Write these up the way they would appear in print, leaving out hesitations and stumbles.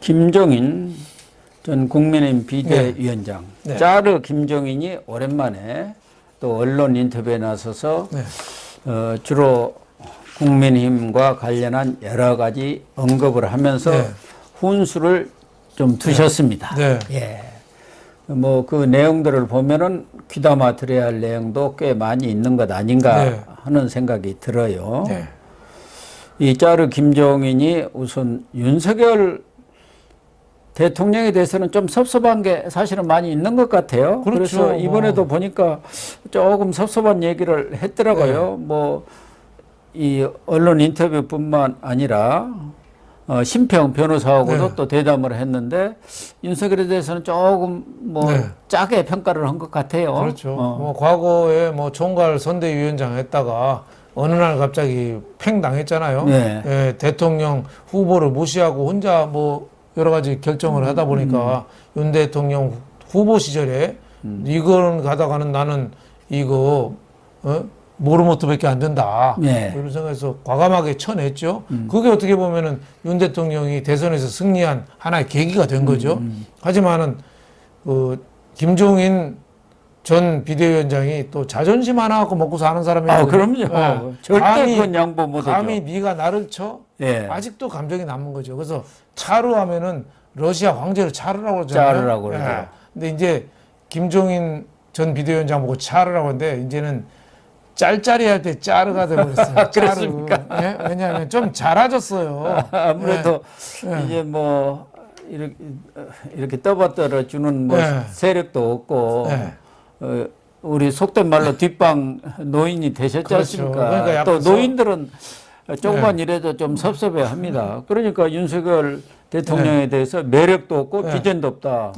김종인 전 국민의힘 비대위원장, 네. 짜르 김종인이 오랜만에 또 언론 인터뷰에 나서서 네. 주로 국민의힘과 관련한 여러 가지 언급을 하면서 네. 훈수를 좀 두셨습니다. 네. 예. 뭐 그 내용들을 보면은 귀담아 들어야 할 내용도 꽤 많이 있는 것 아닌가 네. 하는 생각이 들어요. 네. 이 짜르 김종인이 우선 윤석열 대통령에 대해서는 좀 섭섭한 게 사실은 많이 있는 것 같아요. 그렇죠. 그래서 이번에도 보니까 조금 섭섭한 얘기를 했더라고요. 뭐 이 언론 인터뷰뿐만 아니라 심평 변호사하고도 네. 또 대담을 했는데 윤석열에 대해서는 조금 뭐 네. 짜게 평가를 한 것 같아요. 그렇죠. 뭐 과거에 뭐 총괄 선대위원장 했다가 어느 날 갑자기 팽 당했잖아요. 네. 예, 대통령 후보를 무시하고 혼자 뭐 여러 가지 결정을 하다 보니까 윤 대통령 후보 시절에 이걸 가다가는 나는 이거 모르모트밖에 안 된다. 네. 이런 생각해서 과감하게 쳐냈죠. 그게 어떻게 보면은 윤 대통령이 대선에서 승리한 하나의 계기가 된 거죠. 하지만은 그 김종인 전 비대위원장이 또 자존심 하나 갖고 먹고 사는 사람이거든요. 그럼요. 절대 그건 양보 못하죠. 감히 네가 나를 쳐? 예. 아직도 감정이 남은 거죠. 그래서 차르 하면은 러시아 황제를 차르라고 그러잖아요. 짜르라고 그러죠. 예. 근데 이제 김종인 전 비대위원장 보고 차르라고 하는데 이제는 짤짤이 할 때 짜르가 되버렸어요. 그렇습니까? 예? 왜냐하면 좀 잘하졌어요. 아무래도 예. 이제 뭐 이렇게 떠받들어 주는 뭐 네. 세력도 없고 네. 우리 속된 말로 뒷방 노인이 되셨지 그렇죠. 않습니까? 그러니까 또 앞에서 노인들은 조금만 이래도 좀 섭섭해합니다. 그러니까 윤석열 대통령에 대해서 매력도 없고 비전도 없다.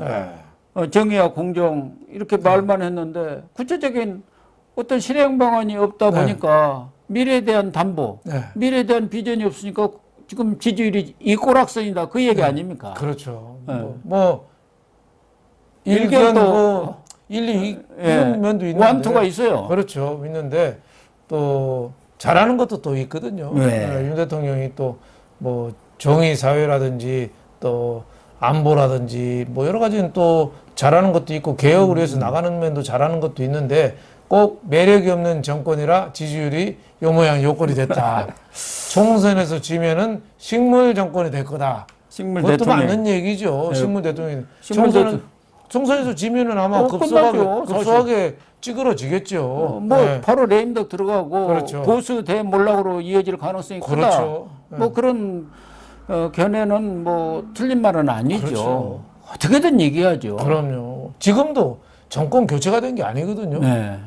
정의와 공정 이렇게 말만 했는데 구체적인 어떤 실행 방안이 없다 보니까 미래에 대한 담보, 미래에 대한 비전이 없으니까 지금 지지율이 이 꼬락선이다 그 얘기 아닙니까? 그렇죠. 네. 뭐 일견 또 뭐 일리 이런 면도 있는데 완투가 있어요. 그렇죠. 있는데 또 잘하는 것도 또 있거든요. 윤 대통령이 또 뭐 정의 사회라든지 또 안보라든지 뭐 여러 가지는 또 잘하는 것도 있고 개혁을 위해서 나가는 면도 잘하는 것도 있는데 꼭 매력이 없는 정권이라 지지율이 요 모양 요꼴이 됐다. 총선에서 지면은 식물 정권이 될 거다. 식물 그것도 대통령. 맞는 얘기죠. 네. 식물 대통령이. 식물 총선에서 지면은 아마 끝나죠, 급소하게 찌그러지겠죠. 뭐 바로 레임덕 들어가고 그렇죠. 보수 대몰락으로 이어질 가능성이 크다. 그렇죠. 뭐 그런 견해는 뭐 틀린 말은 아니죠. 그렇죠. 어떻게든 얘기하죠. 그럼요. 지금도 정권 교체가 된 게 아니거든요. 네.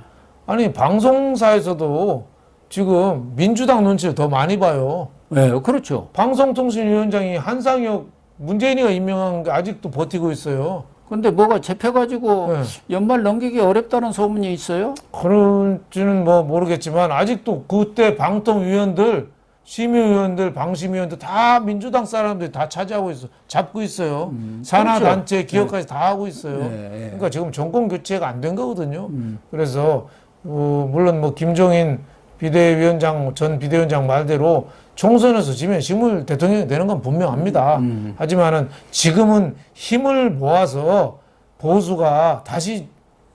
아니 방송사에서도 지금 민주당 눈치를 더 많이 봐요. 네, 그렇죠. 방송통신위원장이 한상혁 문재인이가 임명한 게 아직도 버티고 있어요. 근데 뭐가 잡혀가지고 네. 연말 넘기기 어렵다는 소문이 있어요? 그런지는 뭐 모르겠지만 아직도 그때 방통위원들, 심의위원들, 방심위원들 다 민주당 사람들이 다 차지하고 있어, 잡고 있어요. 산하단체 기업까지 다 하고 있어요. 그러니까 지금 정권 교체가 안 된 거거든요. 그래서 물론 뭐 김종인 비대위원장 전 비대위원장 말대로 총선에서 지면 식물 대통령이 되는 건 분명합니다. 하지만은 지금은 힘을 모아서 보수가 다시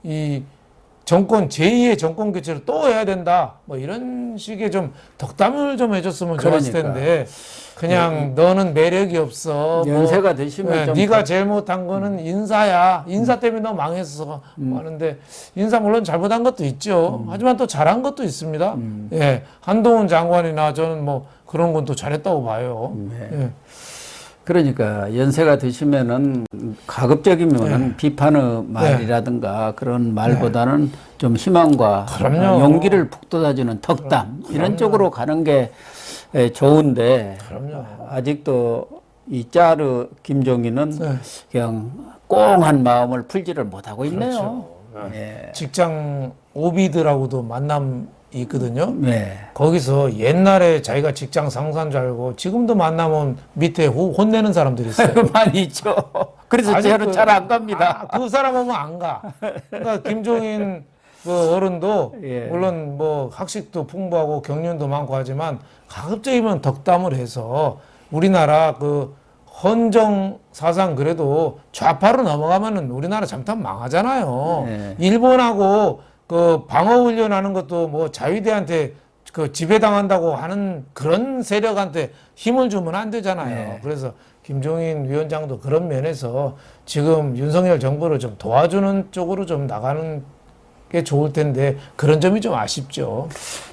이 정권 제2의 정권 교체를 또 해야 된다. 뭐 이런 식의 좀 덕담을 좀 해줬으면 좋았을 텐데 그냥 너는 매력이 없어. 연세가 드시면 좀 네가 제일 못한 거는 인사야. 인사 때문에 너 망했어. 하는데 인사 물론 잘못한 것도 있죠. 하지만 또 잘한 것도 있습니다. 예, 한동훈 장관이나 저는 뭐 그런 건 또 잘했다고 봐요. 예. 그러니까 연세가 드시면은 가급적이면은 비판의 말이라든가 그런 말보다는 좀 희망과 그럼요. 용기를 북돋아주는 덕담 이런 쪽으로 가는 게 좋은데 그럼요. 아직도 이 짜르 김종인은 그냥 꽁한 마음을 풀지를 못하고 있네요. 직장 오비들하고도 만남 있거든요. 네. 거기서 옛날에 자기가 직장 상사인 줄 알고 지금도 만나면 밑에 혼내는 사람들이 있어요. 많이 있죠. 그래서 저는 잘 안 갑니다. 그 사람 오면 안 가. 그러니까 김종인 그 어른도 물론 뭐 학식도 풍부하고 경륜도 많고 하지만 가급적이면 덕담을 해서 우리나라 그 헌정 사상 그래도 좌파로 넘어가면은 우리나라 잘못하면 망하잖아요. 네. 일본하고 그 방어 훈련하는 것도 뭐 자위대한테 그 지배당한다고 하는 그런 세력한테 힘을 주면 안 되잖아요. 네. 그래서 김종인 위원장도 그런 면에서 지금 윤석열 정부를 좀 도와주는 쪽으로 좀 나가는 게 좋을 텐데 그런 점이 좀 아쉽죠.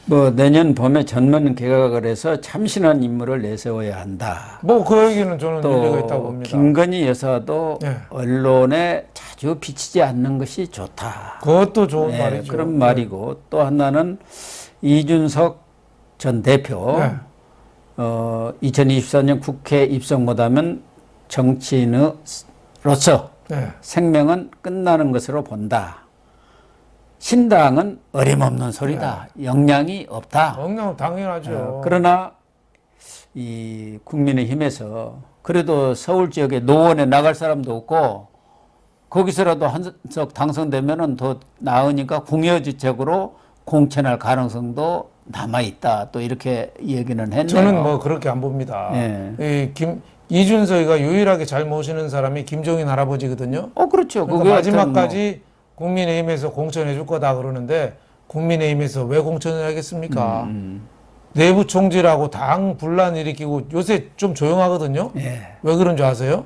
뭐 내년 봄에 전면 개각을 해서 참신한 인물을 내세워야 한다. 뭐 그 얘기는 저는 일리가 있다고 또 봅니다. 김건희 여사도 네. 언론에 자주 비치지 않는 것이 좋다. 그것도 좋은 네, 말이죠. 그런 말이고 또 하나는 이준석 전 대표 네. 2024년 국회 입성 못하면 정치인으로서 네. 생명은 끝나는 것으로 본다. 신당은 어림없는 소리다. 역량이 없다. 당연하죠. 그러나 이 국민의힘에서 그래도 서울 지역에 노원에 나갈 사람도 없고 거기서라도 한석 당선되면은 더 나으니까 궁여지책으로 공천할 가능성도 남아 있다. 또 이렇게 얘기는 했네요. 저는 뭐 그렇게 안 봅니다. 예. 이준석이가 유일하게 잘 모시는 사람이 김종인 할아버지거든요. 그렇죠. 그러니까 그게 마지막까지 국민의힘에서 공천해 줄 거다 그러는데 국민의힘에서 왜 공천을 하겠습니까? 내부 총질하고 당 분란 일으키고 요새 좀 조용하거든요. 예. 왜 그런 줄 아세요?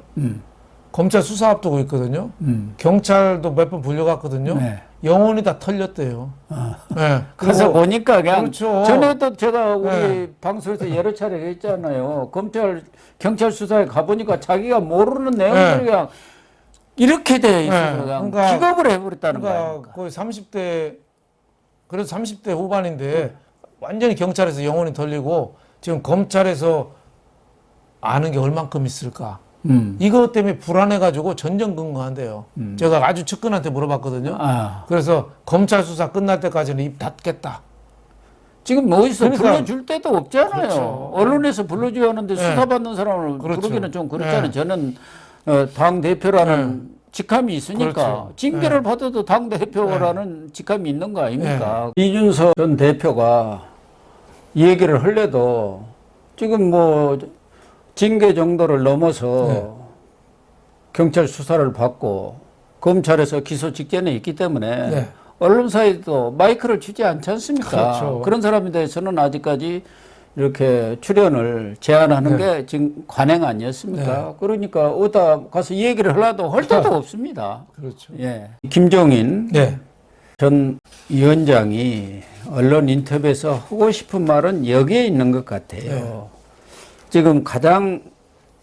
검찰 수사 앞두고 있거든요. 경찰도 몇 번 불려갔거든요. 네. 영혼이 다 털렸대요. 네. 그래서 보니까 그냥 그렇죠. 전에도 제가 우리 네. 방송에서 여러 차례 했잖아요. 경찰 수사에 가보니까 자기가 모르는 내용들이 네. 그냥 이렇게 돼 있어서 네. 그냥 그러니까- 기겁을 해버렸다는 그러니까 거예요. 거의 30대 그래도 30대 후반인데 완전히 경찰에서 영혼이 털리고 지금 검찰에서 아는 게 얼만큼 있을까? 이것 때문에 불안해가지고 전전긍긍한대요. 제가 아주 측근한테 물어봤거든요. 그래서 검찰 수사 끝날 때까지는 입 닫겠다. 지금 뭐 어디서 그러니까- 불러줄 때도 없잖아요. 그렇죠. 언론에서 불러줘야 하는데 네. 수사받는 사람을 그렇죠. 부르기는 좀 그렇잖아요. 네. 저는 당 대표라는 직함이 있으니까 그렇죠. 징계를 받아도 당 대표라는 직함이 있는 거 아닙니까? 이준석 전 대표가 이 얘기를 하려도 지금 뭐 징계 정도를 넘어서 경찰 수사를 받고 검찰에서 기소 직전에 있기 때문에 네. 언론사에도 마이크를 주지 않지 않습니까? 그렇죠. 그런 사람에 대해서는 아직까지 이렇게 출연을 제한하는 게 지금 관행 아니었습니까? 그러니까 어디다 가서 이 얘기를 하려도 할 데도 없습니다. 그렇죠. 예. 김종인 네. 전 위원장이 언론 인터뷰에서 하고 싶은 말은 여기에 있는 것 같아요. 지금 가장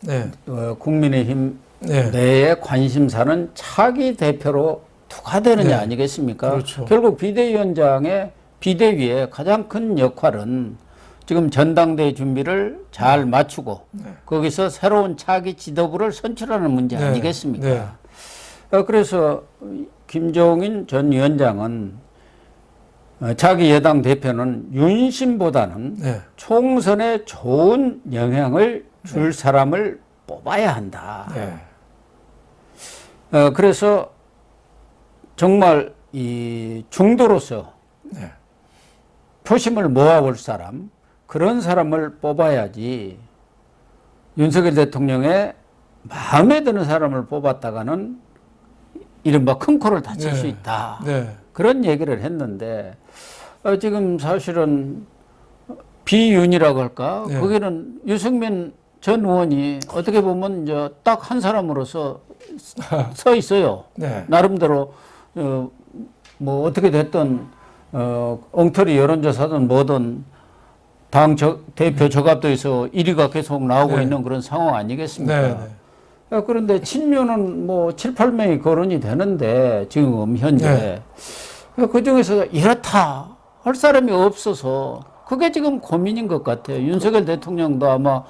네. 국민의힘 네. 내의 관심사는 차기 대표로 누가 되느냐 아니겠습니까? 그렇죠. 결국 비대위원장의 비대위의 가장 큰 역할은 지금 전당대회 준비를 잘 맞추고 거기서 새로운 차기 지도부를 선출하는 문제 네. 아니겠습니까? 네. 그래서 김종인 전 위원장은 자기 여당 대표는 윤심보다는 네. 총선에 좋은 영향을 줄 사람을 뽑아야 한다. 네. 그래서 정말 이 중도로서 네. 표심을 모아올 사람, 그런 사람을 뽑아야지 윤석열 대통령의 마음에 드는 사람을 뽑았다가는 이른바 큰 코를 다칠 네. 수 있다. 네. 그런 얘기를 했는데 지금 사실은 비윤이라고 할까? 네. 거기는 유승민 전 의원이 어떻게 보면 이제 딱 한 사람으로서 서 있어요. 네. 나름대로 뭐 어떻게 됐든 엉터리 여론조사든 뭐든 당 대표 저갑도에서 1위가 계속 나오고 네. 있는 그런 상황 아니겠습니까? 네. 그런데 친묘는 뭐 7, 8명이 거론이 되는데 지금 현재 그 중에서 이렇다 할 사람이 없어서 그게 지금 고민인 것 같아요. 윤석열 대통령도 아마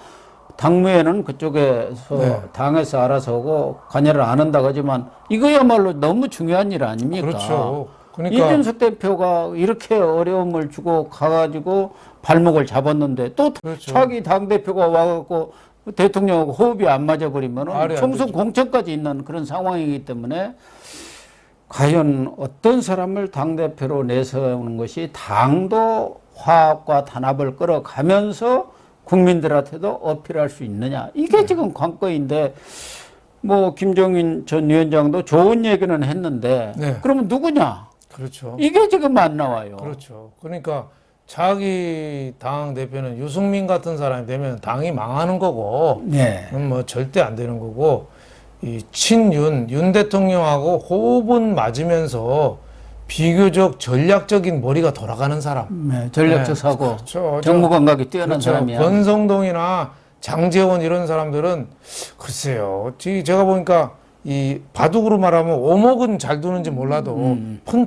당무에는 그쪽에서 당에서 알아서 오고 관여를 안 한다고 하지만 이거야말로 너무 중요한 일 아닙니까? 그렇죠. 그러니까 이준석 대표가 이렇게 어려움을 주고 가가지고 발목을 잡았는데 또 그렇죠. 차기 당대표가 와갖고 대통령하고 호흡이 안 말이 맞아버리면 안 총선 되죠. 공천까지 있는 그런 상황이기 때문에 과연 어떤 사람을 당대표로 내세우는 것이 당도 화합과 단합을 끌어가면서 국민들한테도 어필할 수 있느냐. 이게 지금 관건인데 뭐 김종인 전 위원장도 좋은 얘기는 했는데 네. 그러면 누구냐? 그렇죠. 이게 지금 안 나와요. 그렇죠. 그러니까 자기 당 대표는 유승민 같은 사람이 되면 당이 망하는 거고, 네. 뭐 절대 안 되는 거고, 이 윤 대통령하고 호흡은 맞으면서 비교적 전략적인 머리가 돌아가는 사람. 네, 전략적 사고, 그렇죠. 정무 감각이 뛰어난 그렇죠. 사람이야. 권성동이나 장제원 이런 사람들은 글쎄요. 제가 보니까 이 바둑으로 말하면 오목은 잘 두는지 몰라도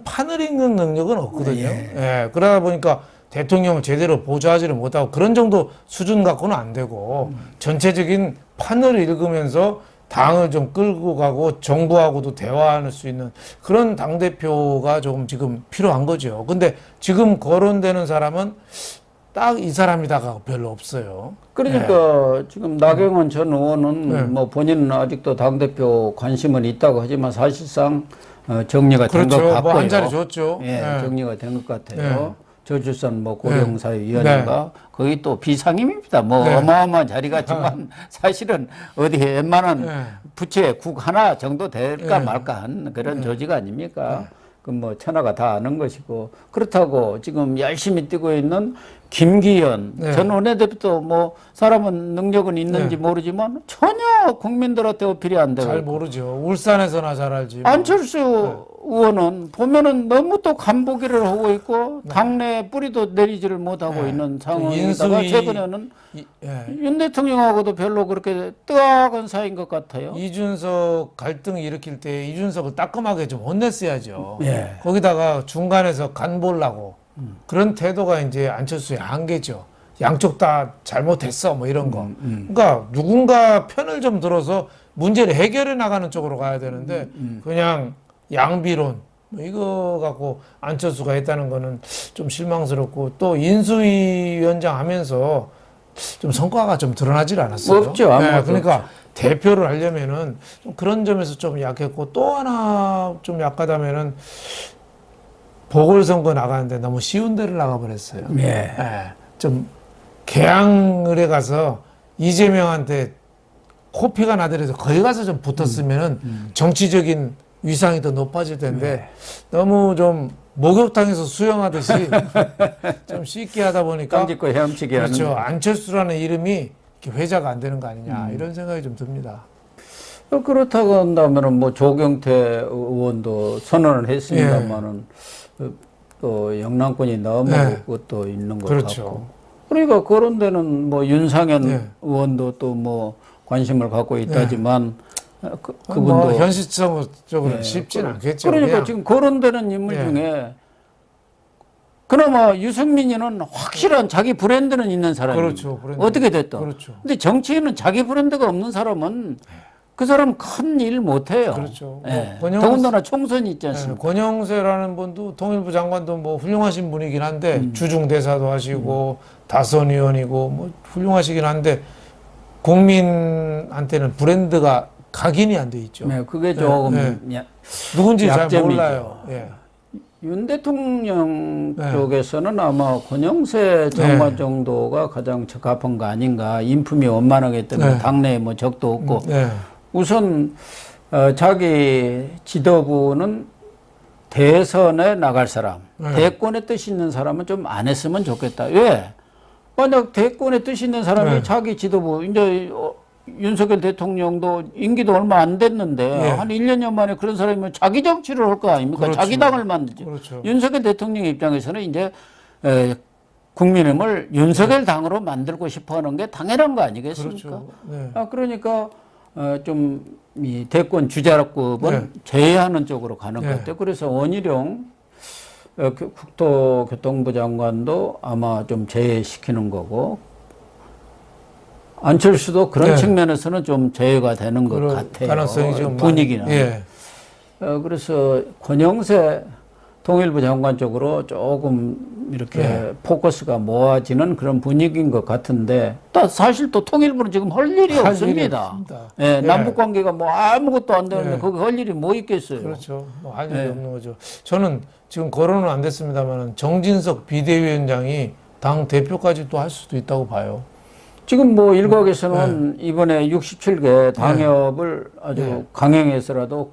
판을 읽는 능력은 없거든요. 예. 그러다 보니까 대통령을 제대로 보좌하지를 못하고 그런 정도 수준 갖고는 안 되고 전체적인 판을 읽으면서 당을 좀 끌고 가고 정부하고도 대화할 수 있는 그런 당대표가 조금 지금 필요한 거죠. 근데 지금 거론되는 사람은 딱 이 사람이다가 별로 없어요. 그러니까 지금 나경원 전 의원은 네. 뭐 본인은 아직도 당대표 관심은 있다고 하지만 사실상 정리가 된 것 그렇죠. 같고요. 뭐 한 자리 줬죠. 예, 네. 정리가 된 것 같아요. 네. 저출산 뭐 고령사회위원회가 네. 거기 또 비상임입니다. 뭐 네. 어마어마한 자리가지만 사실은 어디 웬만한 네. 부처에 국 하나 정도 될까 네. 말까 한 그런 조직 아닙니까? 그 뭐 천하가 다 아는 것이고 그렇다고 지금 열심히 뛰고 있는 김기현 네. 전 원내대표도 뭐 사람은 능력은 있는지 네. 모르지만 전혀 국민들한테 어필이 안 되고 잘 모르죠. 울산에서나 잘 알지. 뭐. 안철수 의원은 보면은 너무 또 간보기를 하고 있고 당내 뿌리도 내리지를 못하고 네. 있는 그 상황이다가 인수위- 최근에는 예. 윤 대통령하고도 별로 그렇게 뜨악한 사이인 것 같아요. 이준석 갈등 일으킬 때 이준석을 따끔하게 좀 혼냈어야죠. 예. 거기다가 중간에서 간 보려고 그런 태도가 이제 안철수의 한계죠. 양쪽 다 잘못했어 뭐 이런 거. 그러니까 누군가 편을 좀 들어서 문제를 해결해 나가는 쪽으로 가야 되는데 그냥 양비론 뭐 이거 갖고 안철수가 했다는 거는 좀 실망스럽고 또 인수위 위원장 하면서 좀 성과가 좀 드러나질 않았어요. 없죠. 아무것도 그러니까 대표를 하려면은 좀 그런 점에서 좀 약했고 또 하나 좀 약하다면은 보궐선거 나가는데 너무 쉬운 데를 나가버렸어요. 예. 좀 개항을에 가서 이재명한테 코피가 나더라도 거기 가서 좀 붙었으면은 정치적인 위상이 더 높아질 텐데 너무 좀 목욕탕에서 수영하듯이 좀 쉽게 하다 보니까 깜찍고 헤엄치게 그렇죠. 하는. 안철수라는 이름이 이렇게 회자가 안 되는 거 아니냐 이런 생각이 좀 듭니다. 그렇다고 한다면은 뭐 조경태 의원도 선언을 했습니다만은 또 영남권이 너무 네. 그것도 있는 것 그렇죠. 같고. 그러니까 그런 데는 뭐 윤상현 네. 의원도 또 뭐 관심을 갖고 있다지만 그분도 뭐 현실적으로 네. 쉽진 않겠죠. 그러니까 그냥. 지금 거론되는 인물 네. 중에 그나마 유승민이는 확실한 자기 브랜드는 있는 사람이에요. 그렇죠. 브랜드. 어떻게 됐든. 그렇죠. 근데 정치인은 자기 브랜드가 없는 사람은 그 사람 큰 일 못해요. 그렇죠. 예. 뭐 권영세- 더군다나 총선이 있지 네, 않습니까? 권영세라는 분도 통일부 장관도 뭐 훌륭하신 분이긴 한데 주중대사도 하시고 다선 의원이고 뭐 훌륭하시긴 한데 국민한테는 브랜드가 각인이 안 돼 있죠. 네, 그게 조금 누군지 잘 약점이죠. 몰라요. 예. 윤 대통령 네. 쪽에서는 아마 권영세 장관 네. 정도가 가장 적합한 거 아닌가. 인품이 원만하기 때문에 네. 당내에 뭐 적도 없고. 네. 우선 자기 지도부는 대선에 나갈 사람, 네. 대권의 뜻이 있는 사람은 좀 안 했으면 좋겠다. 왜? 만약 대권의 뜻이 있는 사람이 네. 자기 지도부, 이제 윤석열 대통령도 임기도 얼마 안 됐는데 네. 한 1년여 만에 그런 사람이면 자기 정치를 할 거 아닙니까? 그렇죠. 자기 당을 만들죠. 그렇죠. 윤석열 대통령 입장에서는 이제 국민의힘을 윤석열 당으로 만들고 싶어 하는 게 당연한 거 아니겠습니까? 그렇죠. 네. 그러니까 좀 이 대권 주자급은 네. 제외하는 쪽으로 가는 네. 것 같아요. 그래서 원희룡 국토교통부 장관도 아마 좀 제외시키는 거고 안철수도 그런 네. 측면에서는 좀 제외가 되는 것 그럴 같아요. 가능성이 좀 분위기는. 예. 그래서 권영세 통일부 장관 쪽으로 조금 이렇게 네. 포커스가 모아지는 그런 분위기인 것 같은데 또 사실 또 통일부는 지금 할 일이 할 일이 없습니다. 없습니다. 예, 네. 남북 관계가 뭐 아무것도 안 되는데 네. 거기 할 일이 뭐 있겠어요. 그렇죠. 뭐 할 일이 네. 없는 거죠. 저는 지금 거론은 안 됐습니다만 정진석 비대위원장이 당 대표까지 또 할 수도 있다고 봐요. 지금 뭐 일각에서는 이번에 67개 당협을 아주 강행해서라도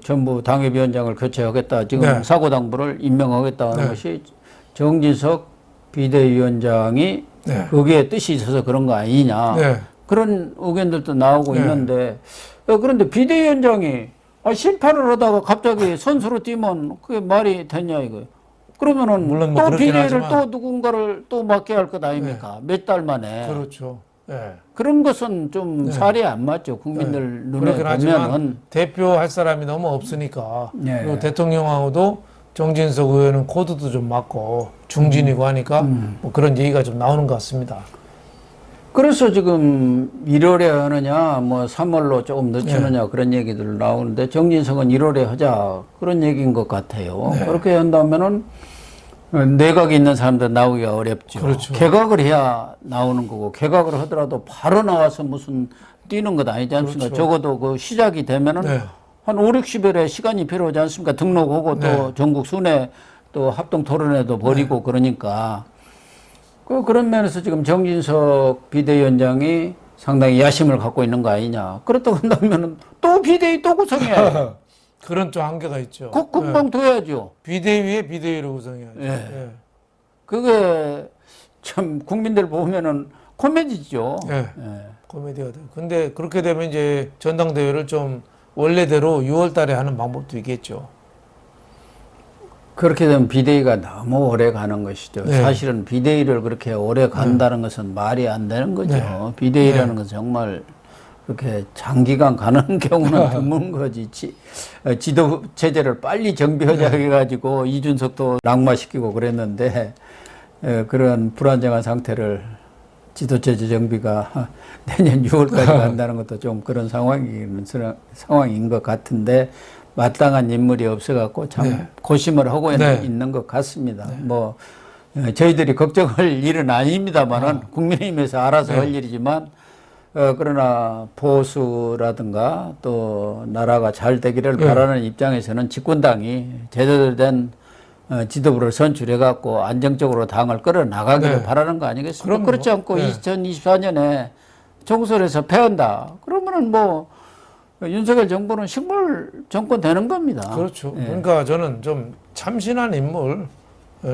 전부 당협위원장을 교체하겠다. 지금 사고당부를 임명하겠다는 것이 정진석 비대위원장이 거기에 뜻이 있어서 그런 거 아니냐. 그런 의견들도 나오고 있는데 그런데 비대위원장이 심판을 하다가 갑자기 선수로 뛰면 그게 말이 되냐 이거예요. 그러면은 물론 뭐 또 그렇긴 비대위를 하지만. 또 누군가를 또 맡게 할 것 아닙니까? 몇 달 만에. 그렇죠. 그런 것은 좀 살이 안 맞죠. 국민들 눈에 그렇긴 하지만 보면은. 대표할 사람이 너무 없으니까 그리고 네. 대통령하고도 정진석 의원은 코드도 좀 맞고 중진이고 하니까 뭐 그런 얘기가 좀 나오는 것 같습니다. 그래서 지금 1월에 하느냐, 뭐 3월로 조금 늦추느냐 그런 얘기들 나오는데 정진석은 1월에 하자 그런 얘기인 것 같아요. 그렇게 한다면은 내각에 있는 사람들 나오기가 어렵죠. 그렇죠. 개각을 해야 나오는 거고 개각을 하더라도 바로 나와서 무슨 뛰는 것 아니지 않습니까? 적어도 그 시작이 되면은 한 5, 60일의 시간이 필요하지 않습니까? 등록하고 또 전국 순회 또 합동 토론회도 벌이고 그러니까. 그런 면에서 지금 정진석 비대위원장이 상당히 야심을 갖고 있는 거 아니냐. 그렇다고 한다면은 또 비대위 또 구성해. 그런 좀 한계가 있죠. 금방 둬야죠. 비대위에 비대위를 구성해야죠. 그게 참 국민들 보면은 코미디죠. 코미디가 돼요. 근데 그렇게 되면 이제 전당대회를 좀 원래대로 6월 달에 하는 방법도 있겠죠. 그렇게 되면 비대위가 너무 오래 가는 것이죠. 사실은 비대위를 그렇게 오래 간다는 것은 말이 안 되는 거죠. 비대위라는 것은 정말 그렇게 장기간 가는 경우는 드문 거지. 지도 체제를 빨리 정비하자 해가지고 이준석도 낙마시키고 그랬는데 그런 불안정한 상태를 지도 체제 정비가 내년 6월까지 간다는 것도 좀 그런 상황인 것 같은데 마땅한 인물이 없어갖고 참 고심을 하고 있는 것 같습니다. 뭐 저희들이 걱정할 일은 아닙니다만은 국민의힘에서 알아서 할 일이지만 그러나 보수라든가 또 나라가 잘 되기를 바라는 입장에서는 집권당이 제대로 된 지도부를 선출해갖고 안정적으로 당을 끌어나가기를 바라는 거 아니겠습니까? 그렇지 않고 2024년에 총선에서 패한다. 그러면은 뭐 윤석열 정부는 식물 정권 되는 겁니다. 그렇죠. 그러니까 저는 좀 참신한 인물,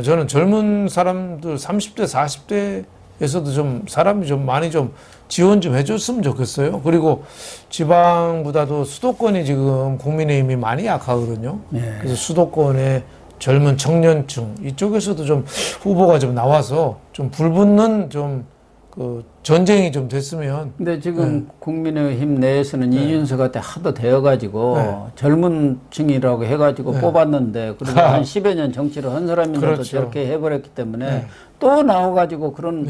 저는 젊은 사람들 30대, 40대에서도 좀 사람이 좀 많이 좀 지원 좀 해줬으면 좋겠어요. 그리고 지방보다도 수도권이 지금 국민의힘이 많이 약하거든요. 그래서 수도권의 젊은 청년층 이쪽에서도 좀 후보가 좀 나와서 좀 불붙는 좀 그 전쟁이 좀 됐으면. 근데 지금 국민의힘 내에서는 이준석한테 하도 되어가지고 젊은 층이라고 해가지고 뽑았는데 그리고 한 10여 년 정치를 한 사람인데도 저렇게 해버렸기 때문에 또 나와가지고 그런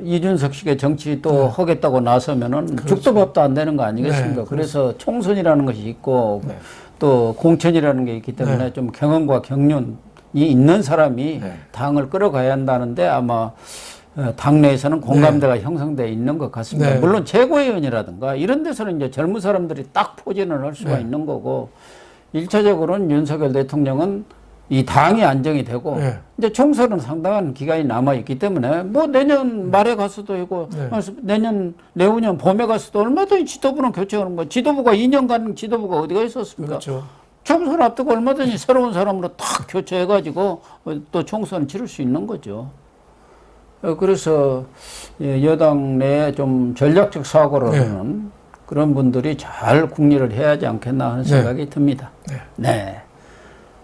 이준석식의 정치 또 하겠다고 나서면은 죽도 밥도 안 되는 거 아니겠습니까? 그래서 총선이라는 것이 있고 또 공천이라는 게 있기 때문에 좀 경험과 경륜이 있는 사람이 당을 끌어가야 한다는데 아마 당내에서는 공감대가 형성되어 있는 것 같습니다. 물론 최고위원이라든가 이런 데서는 이제 젊은 사람들이 딱 포진을 할 수가 있는 거고 1차적으로는 윤석열 대통령은 이 당이 안정이 되고 이제 총선은 상당한 기간이 남아 있기 때문에 뭐 내년 말에 가서도 이고 내후년 봄에 가서도 얼마든지 지도부는 교체하는 거. 지도부가 2년간 지도부가 어디가 있었습니까? 총선 앞두고 얼마든지 새로운 사람으로 탁 교체해가지고 또 총선을 치를 수 있는 거죠. 그래서 여당 내에 좀 전략적 사고를 하는 그런 분들이 잘 국리를 해야 하지 않겠나 하는 생각이 듭니다.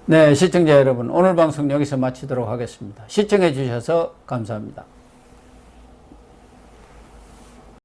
네, 시청자 여러분, 오늘 방송 여기서 마치도록 하겠습니다. 시청해 주셔서 감사합니다.